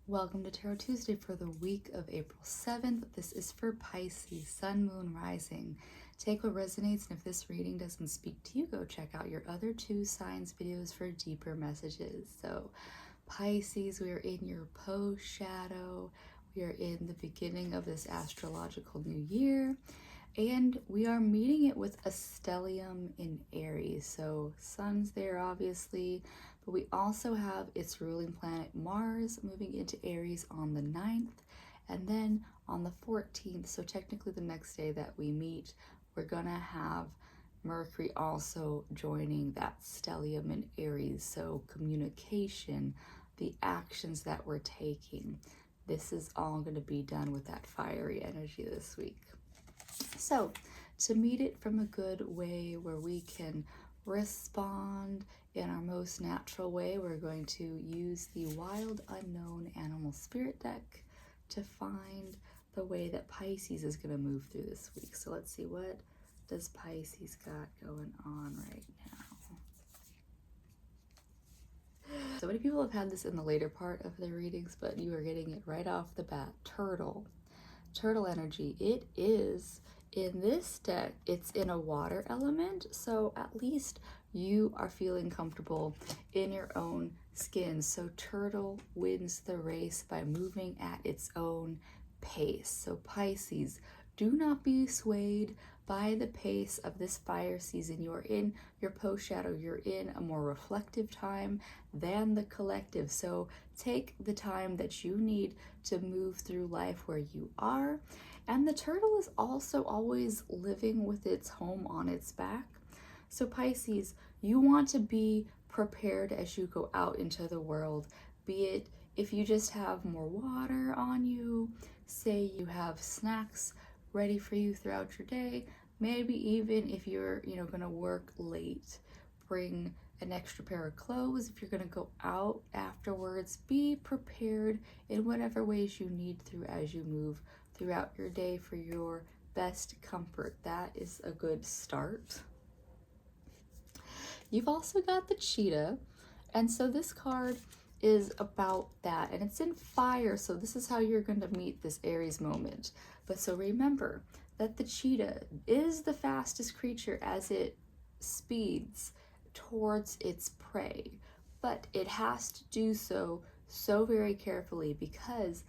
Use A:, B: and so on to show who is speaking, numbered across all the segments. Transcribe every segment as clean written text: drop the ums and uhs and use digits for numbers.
A: Welcome to Tarot Tuesday for the week of April 7th. This is for Pisces, Sun, Moon, Rising. Take what resonates, and if this reading doesn't speak to you, go check out your other two signs videos for deeper messages. So, Pisces, we are in your post-shadow. We are in the beginning of this astrological new year, and we are meeting it with a stellium in Aries. So, Sun's there, obviously. But we also have its ruling planet Mars moving into Aries on the 9th, and then on the 14th, so technically the next day that we meet, we're gonna have Mercury also joining that stellium in Aries. So communication, the actions that we're taking, this is all going to be done with that fiery energy this week. So to meet it from a good way where we can respond in our most natural way, we're going to use the Wild Unknown Animal Spirit deck to find the way that Pisces is going to move through this week. So let's see, what does Pisces got going on right now? So many people have had this in the later part of their readings, but you are getting it right off the bat. Turtle energy. It is in this deck, it's in a water element, so at least you are feeling comfortable in your own skin. So turtle wins the race by moving at its own pace. So Pisces, do not be swayed by the pace of this fire season. You're in your post-shadow, you're in a more reflective time than the collective. So take the time that you need to move through life where you are. And the turtle is also always living with its home on its back. So Pisces, you want to be prepared as you go out into the world, be it if you just have more water on you, say you have snacks ready for you throughout your day, maybe even if you're going to work late, bring an extra pair of clothes. If you're going to go out afterwards, be prepared in whatever ways you need to as you move throughout your day for your best comfort. That is a good start. You've also got the cheetah, and so this card is about that, and it's in fire, so this is how you're going to meet this Aries moment. But so remember that the cheetah is the fastest creature as it speeds towards its prey, but it has to do so very carefully, because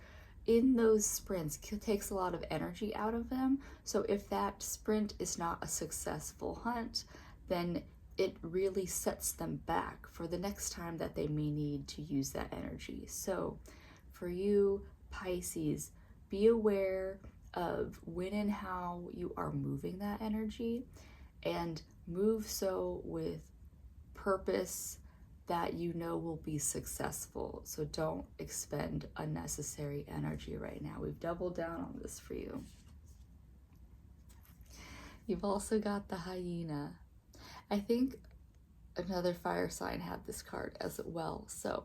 A: in those sprints, it takes a lot of energy out of them. So if that sprint is not a successful hunt, then it really sets them back for the next time that they may need to use that energy. So for you, Pisces, be aware of when and how you are moving that energy, and move so with purpose that you know will be successful. So don't expend unnecessary energy right now. We've doubled down on this for you. You've also got the hyena. I think another fire sign had this card as well. So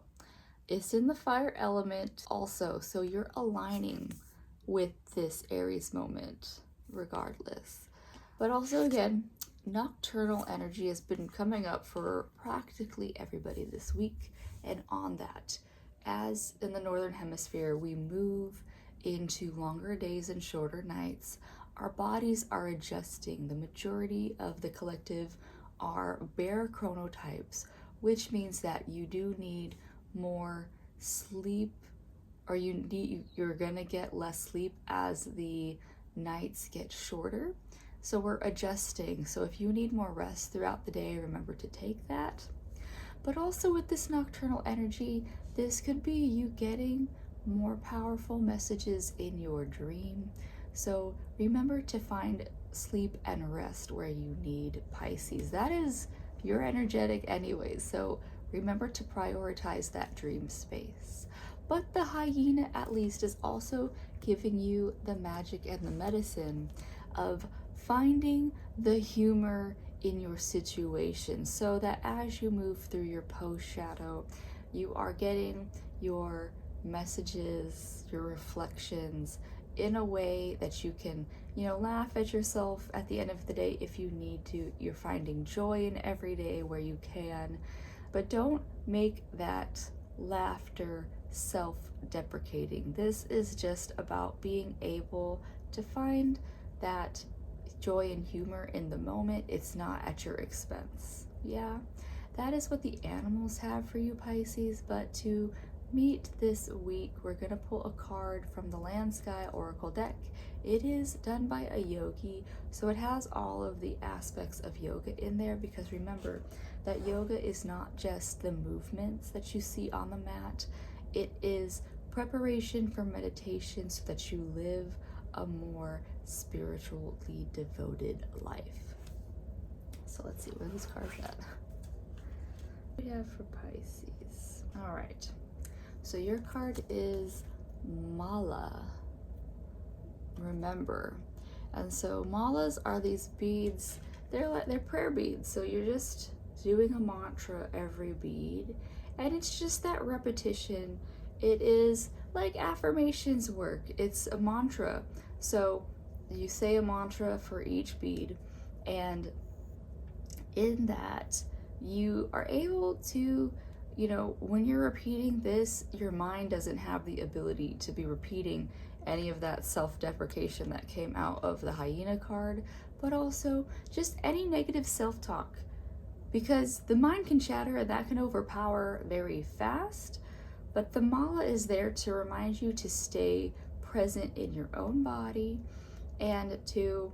A: it's in the fire element also. So you're aligning with this Aries moment regardless. But also, again, nocturnal energy has been coming up for practically everybody this week. And on that, as in the Northern Hemisphere, we move into longer days and shorter nights, our bodies are adjusting. The majority of the collective are bare chronotypes, which means that you do need more sleep, or you're gonna get less sleep as the nights get shorter. So we're adjusting. So if you need more rest throughout the day, remember to take that. But also with this nocturnal energy, this could be you getting more powerful messages in your dream. So remember to find sleep and rest where you need, Pisces. That is, you're energetic anyway, so remember to prioritize that dream space. But the hyena at least is also giving you the magic and the medicine of finding the humor in your situation, so that as you move through your post-shadow, you are getting your messages, your reflections in a way that you can, laugh at yourself at the end of the day if you need to. You're finding joy in every day where you can, but don't make that laughter self-deprecating. This is just about being able to find that joy and humor in the moment. It's not at your expense. Yeah, that is what the animals have for you, Pisces. But to meet this week, we're going to pull a card from the Land Sky Oracle deck. It is done by a yogi, so it has all of the aspects of yoga in there, because remember that yoga is not just the movements that you see on the mat. It is preparation for meditation so that you live a more spiritually devoted life. So let's see where this card's at. What do we have for Pisces? All right. So your card is Mala. Remember. And so malas are these beads. They're prayer beads. So you're just doing a mantra every bead, and it's just that repetition. It is like affirmations work. It's a mantra. So you say a mantra for each bead, and in that you are able to, when you're repeating this, your mind doesn't have the ability to be repeating any of that self-deprecation that came out of the hyena card, but also just any negative self-talk, because the mind can chatter and that can overpower very fast. But the mala is there to remind you to stay present in your own body and to,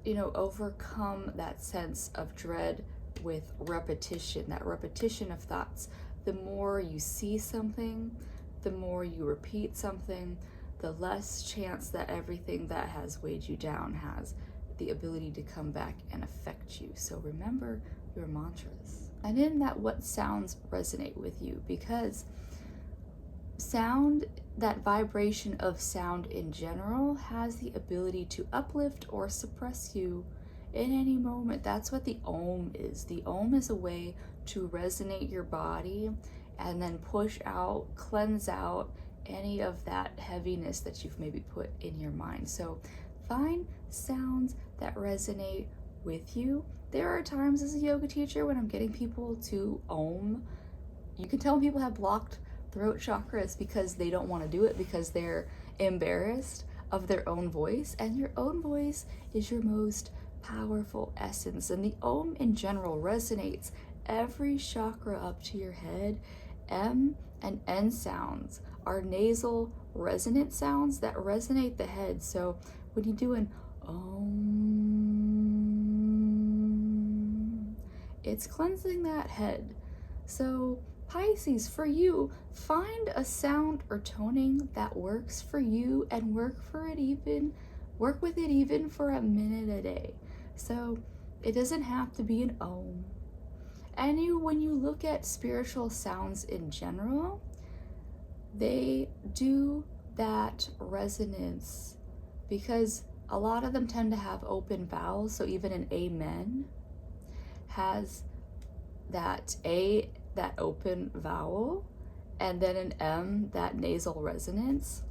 A: overcome that sense of dread with repetition, that repetition of thoughts. The more you see something, the more you repeat something, the less chance that everything that has weighed you down has the ability to come back and affect you. So remember your mantras. And in that, what sounds resonate with you, because sound, that vibration of sound in general, has the ability to uplift or suppress you in any moment. That's what the Om is. The Om is a way to resonate your body and then push out, cleanse out any of that heaviness that you've maybe put in your mind. So find sounds that resonate with you. There are times as a yoga teacher when I'm getting people to Om. You can tell when people have blocked throat chakras because they don't want to do it, because they're embarrassed of their own voice. And your own voice is your most powerful essence. And the Om in general resonates every chakra up to your head. M and N sounds are nasal resonant sounds that resonate the head. So when you do an Om, it's cleansing that head. So Pisces, for you, find a sound or toning that works for you and work with it even for a minute a day. So it doesn't have to be an Om. And when you look at spiritual sounds in general, they do that resonance because a lot of them tend to have open vowels. So even an Amen has that A, that open vowel, and then an M, that nasal resonance.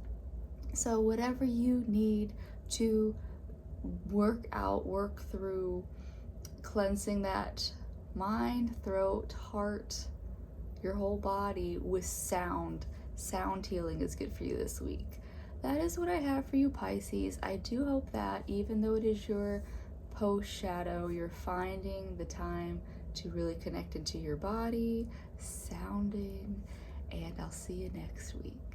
A: So whatever you need to work through cleansing that mind, throat, heart, your whole body with sound healing is good for you this week. That is what I have for you, Pisces. I do hope that even though it is your post shadow, you're finding the time to really connect into your body, sounding, and I'll see you next week.